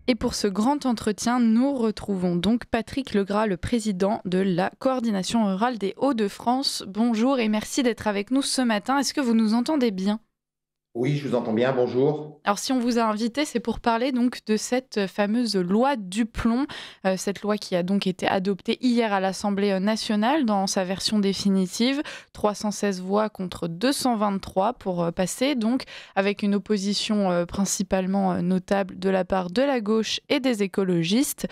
Et pour ce grand entretien, nous retrouvons donc Patrick Legras, le président de la coordination rurale des Hauts-de-France. Bonjour et merci d'être avec nous ce matin. Est-ce que vous nous entendez bien ? Oui, je vous entends bien, bonjour. Alors si on vous a invité, c'est pour parler donc de cette fameuse loi Duplon, cette loi qui a donc été adoptée hier à l'Assemblée nationale dans sa version définitive, 316 voix contre 223 pour passer, donc avec une opposition principalement notable de la part de la gauche et des écologistes.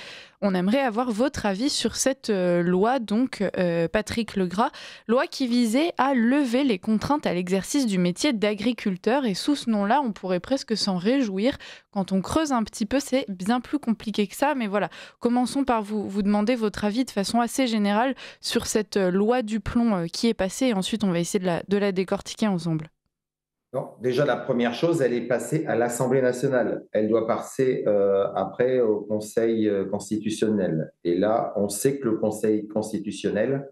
On aimerait avoir votre avis sur cette loi, donc Patrick Legras, loi qui visait à lever les contraintes à l'exercice du métier d'agriculteur, et sous ce nom-là, on pourrait presque s'en réjouir. Quand on creuse un petit peu, c'est bien plus compliqué que ça, mais voilà. Commençons par vous demander votre avis de façon assez générale sur cette loi du plomb qui est passée, et ensuite on va essayer de la décortiquer ensemble. Non, déjà, la première chose, elle est passée à l'Assemblée nationale. Elle doit passer après au Conseil constitutionnel. Et là, on sait que le Conseil constitutionnel,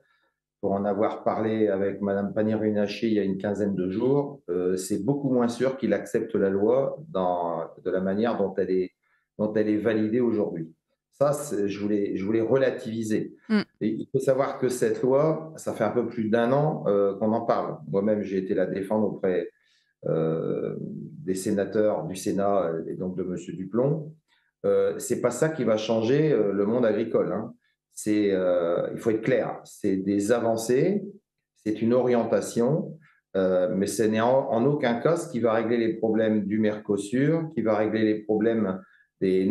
pour en avoir parlé avec Madame Pannier-Runacher il y a une quinzaine de jours, c'est beaucoup moins sûr qu'il accepte la loi de la manière dont elle est validée aujourd'hui. Ça, je voulais relativiser. Mm. Et il faut savoir que cette loi, ça fait un peu plus d'un an qu'on en parle. Moi-même, j'ai été la défendre auprès des sénateurs du Sénat et donc de Monsieur Duplon. C'est pas ça qui va changer le monde agricole, hein. Il faut être clair, c'est des avancées, c'est une orientation, mais ce n'est en aucun cas ce qui va régler les problèmes du Mercosur, qui va régler les problèmes des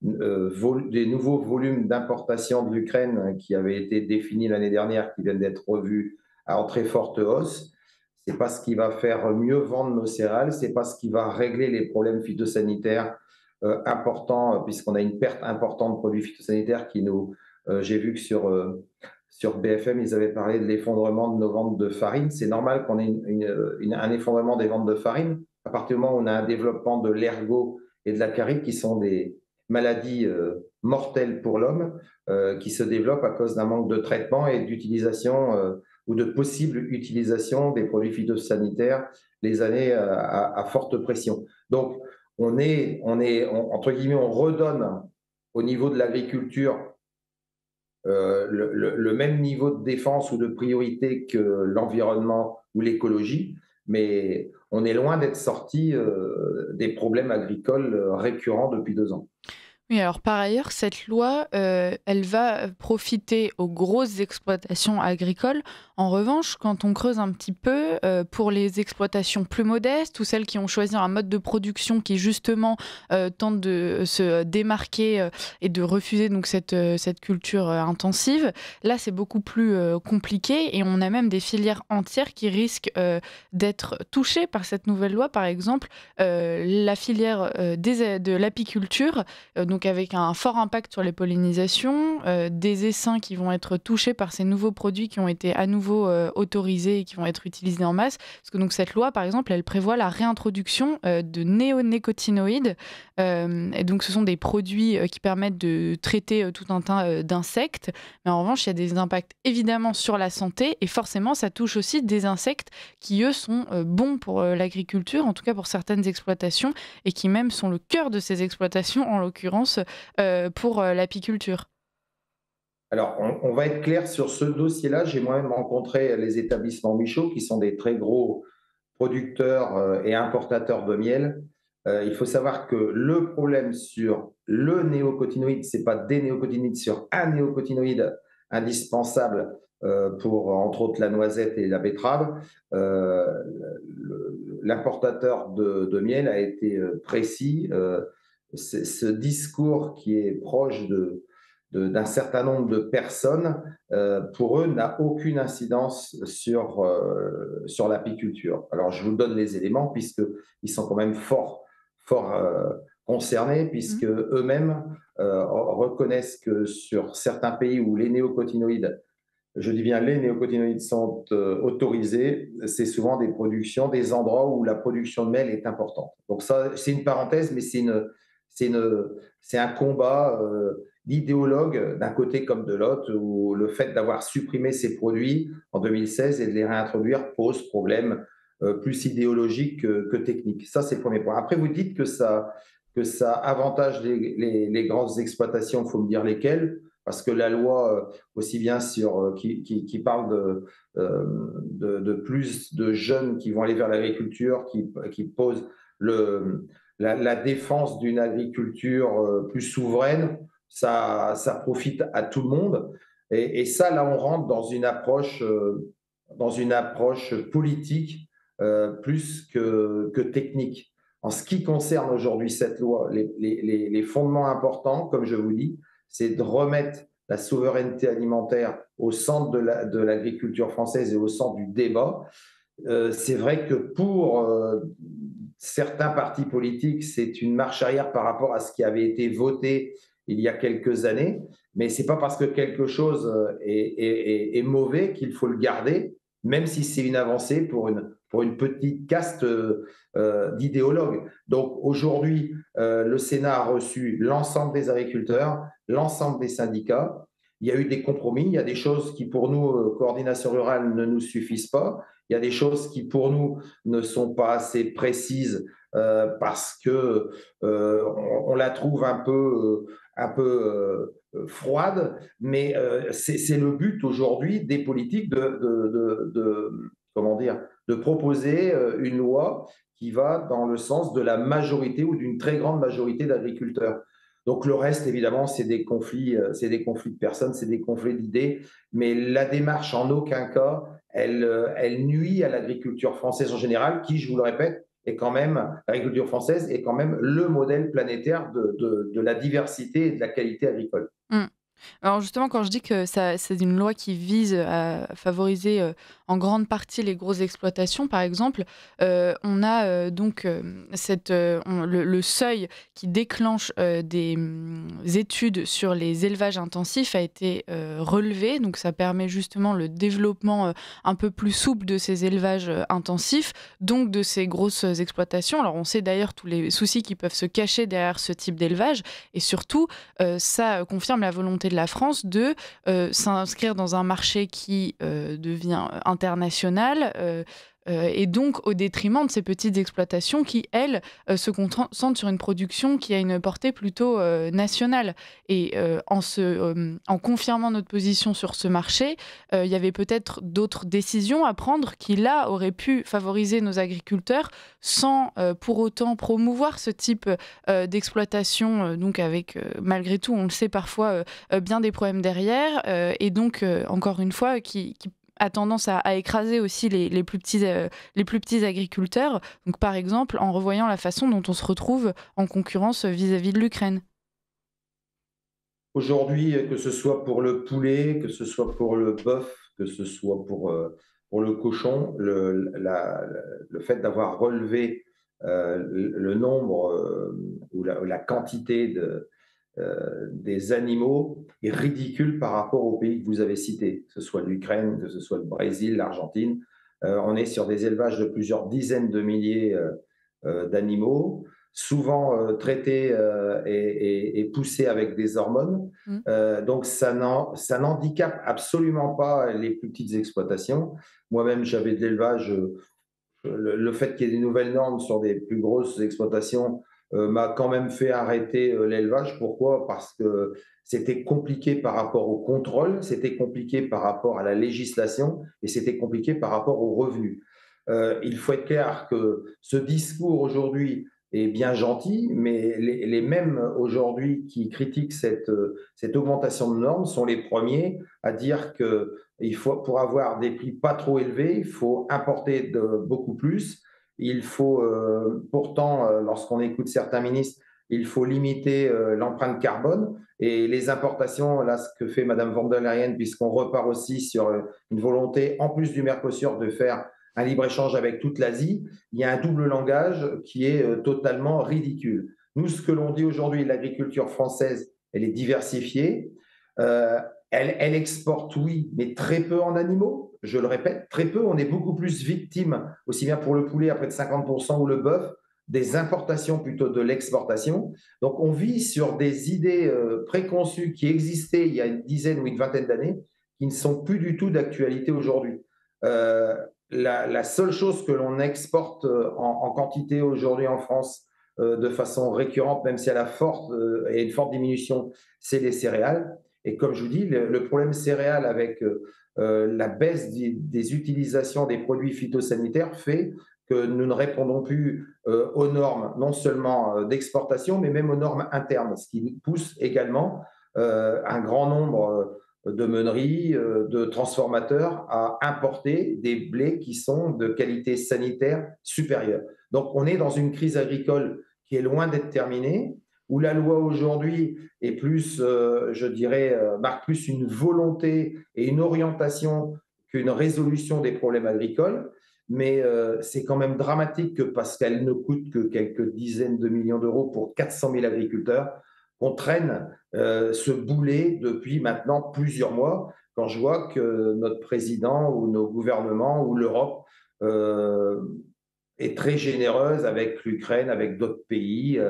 des nouveaux volumes d'importation de l'Ukraine qui avaient été définis l'année dernière, qui viennent d'être revus en très forte hausse. C'est pas ce qui va faire mieux vendre nos céréales, c'est pas ce qui va régler les problèmes phytosanitaires importants, puisqu'on a une perte importante de produits phytosanitaires qui nous. J'ai vu que sur BFM, ils avaient parlé de l'effondrement de nos ventes de farine. C'est normal qu'on ait un effondrement des ventes de farine. À partir du moment où on a un développement de l'ergot et de la carite, qui sont des maladies mortelles pour l'homme, qui se développent à cause d'un manque de traitement et d'utilisation ou de possible utilisation des produits phytosanitaires les années à forte pression. Donc, entre guillemets, on redonne au niveau de l'agriculture le même niveau de défense ou de priorité que l'environnement ou l'écologie, mais on est loin d'être sorti des problèmes agricoles récurrents depuis 2 ans. Oui, alors par ailleurs, cette loi, elle va profiter aux grosses exploitations agricoles. En revanche, quand on creuse un petit peu, pour les exploitations plus modestes ou celles qui ont choisi un mode de production qui justement, tente de se démarquer, et de refuser donc cette culture, intensive, là, c'est beaucoup plus, compliqué, et on a même des filières entières qui risquent, d'être touchées par cette nouvelle loi. Par exemple, la filière, de l'apiculture, donc avec un fort impact sur les pollinisations, des essaims qui vont être touchés par ces nouveaux produits qui ont été à nouveau autorisés et qui vont être utilisés en masse. Parce que donc cette loi, par exemple, elle prévoit la réintroduction de néonicotinoïdes. Et donc ce sont des produits qui permettent de traiter tout un tas d'insectes. Mais en revanche, il y a des impacts évidemment sur la santé, et forcément, ça touche aussi des insectes qui, eux, sont bons pour l'agriculture, en tout cas pour certaines exploitations, et qui même sont le cœur de ces exploitations, en l'occurrence pour l'apiculture. Alors, on va être clair sur ce dossier-là. J'ai moi-même rencontré les établissements Michaud, qui sont des très gros producteurs et importateurs de miel. Il faut savoir que le problème sur le néocotinoïde, c'est pas des néocotinoïdes, sur un néocotinoïde indispensable pour, entre autres, la noisette et la betterave. Euh, L'importateur de miel a été précis. Ce discours qui est proche d'un certain nombre de personnes, pour eux, n'a aucune incidence sur l'apiculture. Alors, je vous donne les éléments, puisqu'ils sont quand même fort concernés, puisque Mmh. eux-mêmes reconnaissent que sur certains pays où les néocotinoïdes, je dis bien les néocotinoïdes, sont autorisés, c'est souvent des productions, des endroits où la production de miel est importante. Donc ça, c'est une parenthèse, mais c'est une, c'est un combat d'idéologues d'un côté comme de l'autre, où le fait d'avoir supprimé ces produits en 2016 et de les réintroduire pose problème plus idéologique que technique. Ça, c'est le premier point. Après, vous dites que ça avantage les grandes exploitations, il faut me dire lesquelles, parce que la loi, aussi bien qui parle de plus de jeunes qui vont aller vers l'agriculture, qui pose la défense d'une agriculture plus souveraine, ça profite à tout le monde. Et ça, là, on rentre dans une approche politique plus que technique. En ce qui concerne aujourd'hui cette loi, les fondements importants, comme je vous dis, c'est de remettre la souveraineté alimentaire au centre de l'agriculture française et au centre du débat. C'est vrai que pour certains partis politiques, c'est une marche arrière par rapport à ce qui avait été voté il y a quelques années, mais ce n'est pas parce que quelque chose est mauvais qu'il faut le garder, même si c'est une avancée pour une petite caste d'idéologues. Donc aujourd'hui, le Sénat a reçu l'ensemble des agriculteurs, l'ensemble des syndicats. Il y a eu des compromis, il y a des choses qui pour nous, coordination rurale, ne nous suffisent pas. Il y a des choses qui pour nous ne sont pas assez précises parce que on la trouve un peu froide, mais c'est le but aujourd'hui des politiques comment dire, de proposer une loi qui va dans le sens de la majorité ou d'une très grande majorité d'agriculteurs. Donc le reste, évidemment, c'est des conflits de personnes, c'est des conflits d'idées, mais la démarche, en aucun cas, elle nuit à l'agriculture française en général, qui, je vous le répète, l'agriculture française est quand même le modèle planétaire de la diversité et de la qualité agricole. Mmh. Alors justement, quand je dis que c'est une loi qui vise à favoriser, en grande partie les grosses exploitations, par exemple, on a, donc, le seuil qui déclenche, des, études sur les élevages intensifs a été, relevé. Donc ça permet justement le développement, un peu plus souple de ces élevages, intensifs, donc de ces grosses exploitations. Alors on sait d'ailleurs tous les soucis qui peuvent se cacher derrière ce type d'élevage et surtout, ça confirme la volonté de la France de s'inscrire dans un marché qui devient international et donc au détriment de ces petites exploitations qui, elles, se concentrent sur une production qui a une portée plutôt nationale. Et en confirmant notre position sur ce marché, il y avait peut-être d'autres décisions à prendre qui, là, auraient pu favoriser nos agriculteurs sans pour autant promouvoir ce type d'exploitation, donc avec, malgré tout, on le sait parfois, bien des problèmes derrière, et donc, encore une fois, qui a tendance à écraser aussi les plus petits agriculteurs. Donc, par exemple, en revoyant la façon dont on se retrouve en concurrence vis-à-vis de l'Ukraine. Aujourd'hui, que ce soit pour le poulet, que ce soit pour le bœuf, que ce soit pour le cochon, le fait d'avoir relevé le nombre ou la quantité des animaux est ridicule par rapport aux pays que vous avez cités, que ce soit l'Ukraine, que ce soit le Brésil, l'Argentine. On est sur des élevages de plusieurs dizaines de milliers d'animaux, souvent traités et poussés avec des hormones. Mmh. Donc ça n'handicape absolument pas les plus petites exploitations. Moi-même, j'avais de l'élevage. Le fait qu'il y ait des nouvelles normes sur des plus grosses exploitations m'a quand même fait arrêter l'élevage. Pourquoi? Parce que c'était compliqué par rapport au contrôle, c'était compliqué par rapport à la législation et c'était compliqué par rapport aux revenus. Il faut être clair que ce discours aujourd'hui est bien gentil, mais les mêmes aujourd'hui qui critiquent cette augmentation de normes sont les premiers à dire que pour avoir des prix pas trop élevés, il faut importer beaucoup plus. Il faut pourtant, lorsqu'on écoute certains ministres, il faut limiter l'empreinte carbone et les importations. Là, ce que fait Madame von der Leyen, puisqu'on repart aussi sur une volonté, en plus du Mercosur, de faire un libre-échange avec toute l'Asie, il y a un double langage qui est totalement ridicule. Nous, ce que l'on dit aujourd'hui, l'agriculture française, elle est diversifiée. Elle exporte, oui, mais très peu en animaux. Je le répète, très peu. On est beaucoup plus victime, aussi bien pour le poulet à près de 50% ou le bœuf, des importations plutôt de l'exportation. Donc, on vit sur des idées préconçues qui existaient il y a une dizaine ou une vingtaine d'années, qui ne sont plus du tout d'actualité aujourd'hui. La seule chose que l'on exporte en quantité aujourd'hui en France, de façon récurrente, même si elle a et une forte diminution, c'est les céréales. Et comme je vous dis, le problème céréales avec la baisse des utilisations des produits phytosanitaires fait que nous ne répondons plus aux normes, non seulement d'exportation, mais même aux normes internes, ce qui pousse également un grand nombre de meuneries, de transformateurs à importer des blés qui sont de qualité sanitaire supérieure. Donc, on est dans une crise agricole qui est loin d'être terminée, où la loi aujourd'hui est plus, je dirais, marque plus une volonté et une orientation qu'une résolution des problèmes agricoles. Mais c'est quand même dramatique que parce qu'elle ne coûte que quelques dizaines de millions d'euros pour 400 000 agriculteurs, qu'on traîne ce boulet depuis maintenant plusieurs mois, quand je vois que notre président ou nos gouvernements ou l'Europe euh, est très généreuse avec l'Ukraine, avec d'autres pays,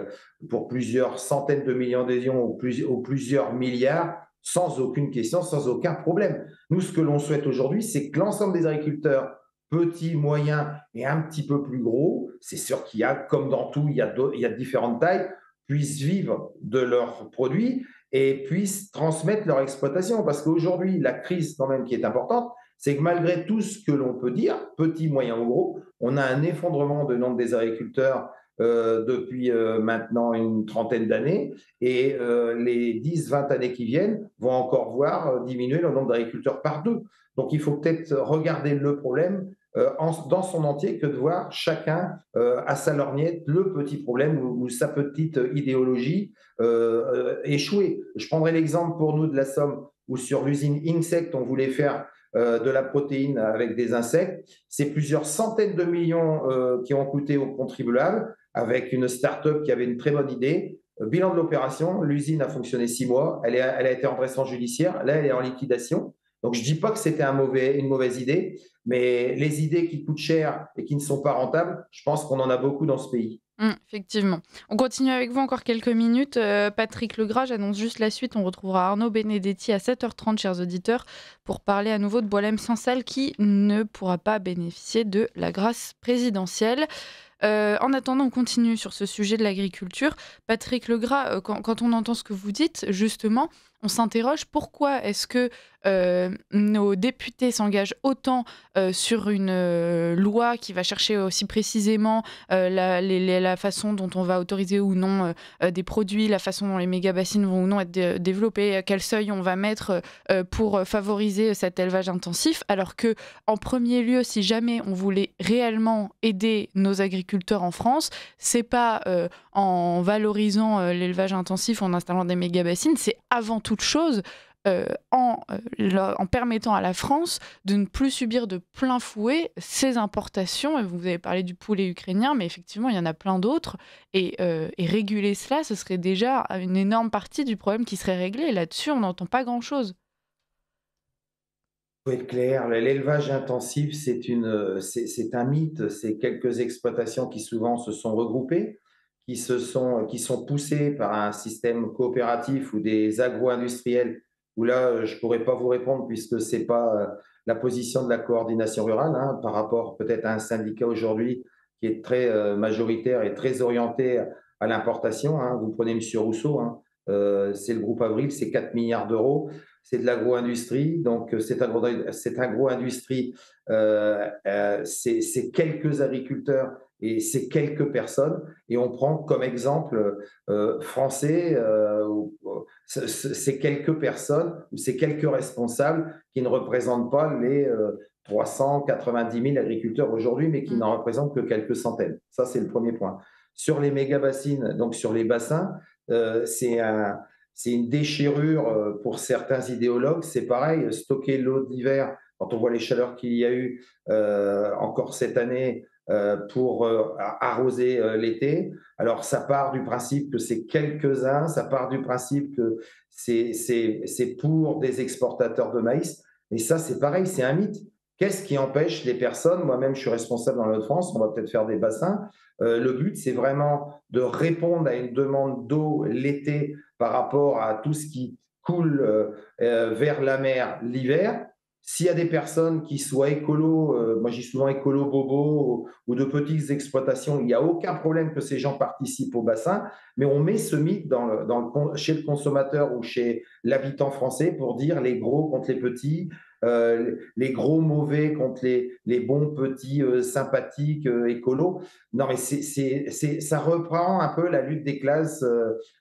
pour plusieurs centaines de millions d'adhésions ou plusieurs milliards, sans aucune question, sans aucun problème. Nous, ce que l'on souhaite aujourd'hui, c'est que l'ensemble des agriculteurs, petits, moyens et un petit peu plus gros, c'est sûr qu'il y a, comme dans tout, il y a différentes tailles, puissent vivre de leurs produits et puissent transmettre leur exploitation. Parce qu'aujourd'hui, la crise quand même qui est importante, c'est que malgré tout ce que l'on peut dire, petit, moyen ou gros, on a un effondrement de nombre des agriculteurs depuis maintenant une trentaine d'années et les 10-20 années qui viennent vont encore voir diminuer le nombre d'agriculteurs par deux. Donc il faut peut-être regarder le problème dans son entier que de voir chacun à sa lorgnette le petit problème ou sa petite idéologie échouer. Je prendrai l'exemple pour nous de la Somme où sur l'usine Insect, on voulait faire de la protéine avec des insectes. C'est plusieurs centaines de millions qui ont coûté aux contribuables avec une start-up qui avait une très bonne idée. Bilan de l'opération, l'usine a fonctionné 6 mois, elle a été en redressement judiciaire, là elle est en liquidation. Donc je ne dis pas que c'était une mauvaise idée, mais les idées qui coûtent cher et qui ne sont pas rentables, je pense qu'on en a beaucoup dans ce pays. Effectivement. On continue avec vous encore quelques minutes. Patrick Legras, j'annonce juste la suite. On retrouvera Arnaud Benedetti à 7h30, chers auditeurs, pour parler à nouveau de Boualem Sansal qui ne pourra pas bénéficier de la grâce présidentielle. En attendant, on continue sur ce sujet de l'agriculture. Patrick Legras, quand on entend ce que vous dites, justement, on s'interroge pourquoi est-ce que nos députés s'engagent autant sur une loi qui va chercher aussi précisément la façon dont on va autoriser ou non des produits, la façon dont les méga-bassines vont ou non être développées, à quel seuil on va mettre pour favoriser cet élevage intensif, alors que en premier lieu, si jamais on voulait réellement aider nos agriculteurs en France, c'est pas en valorisant l'élevage intensif, en installant des méga-bassines, c'est avant toute chose en permettant à la France de ne plus subir de plein fouet ces importations. Vous avez parlé du poulet ukrainien, mais effectivement, il y en a plein d'autres. Et réguler cela, ce serait déjà une énorme partie du problème qui serait réglé. Là-dessus, on n'entend pas grand-chose. Pour être clair, l'élevage intensif, c'est un mythe. C'est quelques exploitations qui souvent se sont regroupées, qui sont poussées par un système coopératif ou des agro-industriels, où là, je ne pourrais pas vous répondre puisque ce n'est pas la position de la coordination rurale, hein, par rapport peut-être à un syndicat aujourd'hui qui est très majoritaire et très orienté à l'importation, hein. Vous prenez M. Rousseau, hein, c'est le groupe Avril, c'est 4 milliards d'euros. C'est de l'agro-industrie. Donc, cette agro-industrie, c'est quelques agriculteurs et c'est quelques personnes. Et on prend comme exemple français ces quelques personnes ou ces quelques responsables qui ne représentent pas les 390 000 agriculteurs aujourd'hui, mais qui n'en représentent que quelques centaines. Ça, c'est le premier point. Sur les méga-bassines, donc sur les bassins, c'est une déchirure pour certains idéologues. C'est pareil, stocker l'eau d'hiver, quand on voit les chaleurs qu'il y a eu encore cette année pour arroser l'été. Alors, ça part du principe que c'est quelques-uns, ça part du principe que c'est pour des exportateurs de maïs. Et ça, c'est pareil, c'est un mythe. Qu'est-ce qui empêche les personnes? Moi-même, je suis responsable dans l'Hauts-de-France, on va peut-être faire des bassins. Le but, c'est vraiment de répondre à une demande d'eau l'été par rapport à tout ce qui coule vers la mer l'hiver. S'il y a des personnes qui soient écolos, moi je dis souvent écolo bobos ou de petites exploitations, il n'y a aucun problème que ces gens participent au bassin, mais on met ce mythe chez le consommateur ou chez l'habitant français pour dire les gros contre les petits, les gros mauvais contre les bons petits sympathiques écolos. Non, mais ça reprend un peu la lutte des classes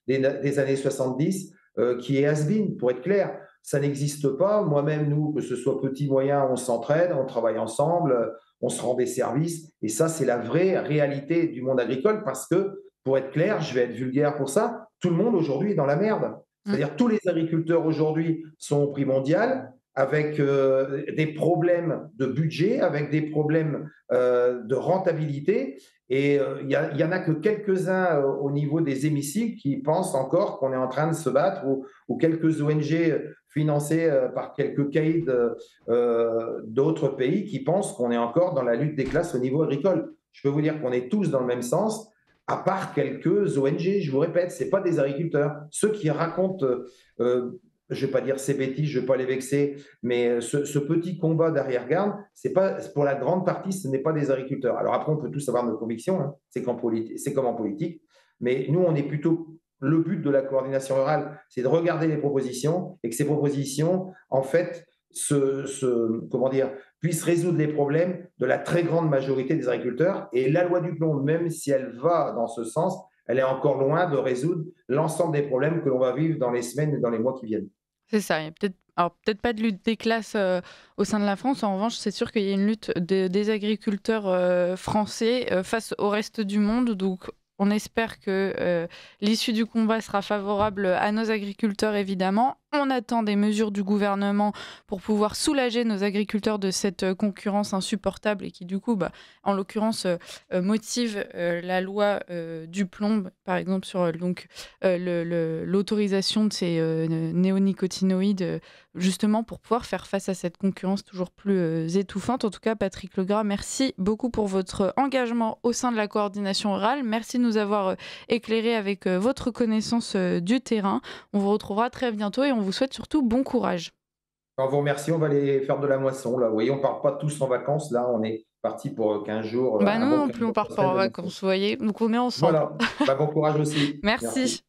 des années 70 qui est has-been, pour être clair. Ça n'existe pas. Moi-même, nous, que ce soit petit, moyen, on s'entraide, on travaille ensemble, on se rend des services. Et ça, c'est la vraie réalité du monde agricole parce que, pour être clair, je vais être vulgaire pour ça, tout le monde aujourd'hui est dans la merde. Mm. C'est-à-dire tous les agriculteurs aujourd'hui sont au prix mondial avec des problèmes de budget, avec des problèmes de rentabilité. Et il y en a que quelques-uns au niveau des hémicycles qui pensent encore qu'on est en train de se battre ou quelques ONG financées par quelques caïds d'autres pays qui pensent qu'on est encore dans la lutte des classes au niveau agricole. Je peux vous dire qu'on est tous dans le même sens, à part quelques ONG, je vous répète, ce pas des agriculteurs. Ceux qui racontent, je ne vais pas dire ces bêtises, je ne vais pas les vexer, mais ce petit combat d'arrière-garde, c'est pas, pour la grande partie, ce n'est pas des agriculteurs. Alors après, on peut tous avoir nos convictions, hein, c'est comme en politique, mais nous, on est plutôt le but de la coordination rurale, c'est de regarder les propositions et que ces propositions, en fait, comment dire, puissent résoudre les problèmes de la très grande majorité des agriculteurs. Et la loi du plomb, même si elle va dans ce sens, elle est encore loin de résoudre l'ensemble des problèmes que l'on va vivre dans les semaines et dans les mois qui viennent. C'est ça, il y a peut-être pas de lutte des classes au sein de la France. En revanche, c'est sûr qu'il y a une lutte des agriculteurs français face au reste du monde. Donc, on espère que l'issue du combat sera favorable à nos agriculteurs, évidemment. On attend des mesures du gouvernement pour pouvoir soulager nos agriculteurs de cette concurrence insupportable et qui, du coup, en l'occurrence, motive la loi du plomb, par exemple, sur l'autorisation de ces néonicotinoïdes, justement pour pouvoir faire face à cette concurrence toujours plus étouffante. En tout cas, Patrick Legras, merci beaucoup pour votre engagement au sein de la coordination rurale. Merci de nous avoir éclairé avec votre connaissance du terrain. On vous retrouvera très bientôt et on vous souhaite surtout bon courage. On vous remercie, on va aller faire de la moisson. Là. Vous voyez, on ne part pas tous en vacances. Là, on est parti pour 15 jours, Bah un nous bon non 15 plus, on jours, part 3 pas semaines en de moisson. vacances, vous voyez. Donc on est ensemble. Voilà, bah, bon courage aussi. Merci. Merci.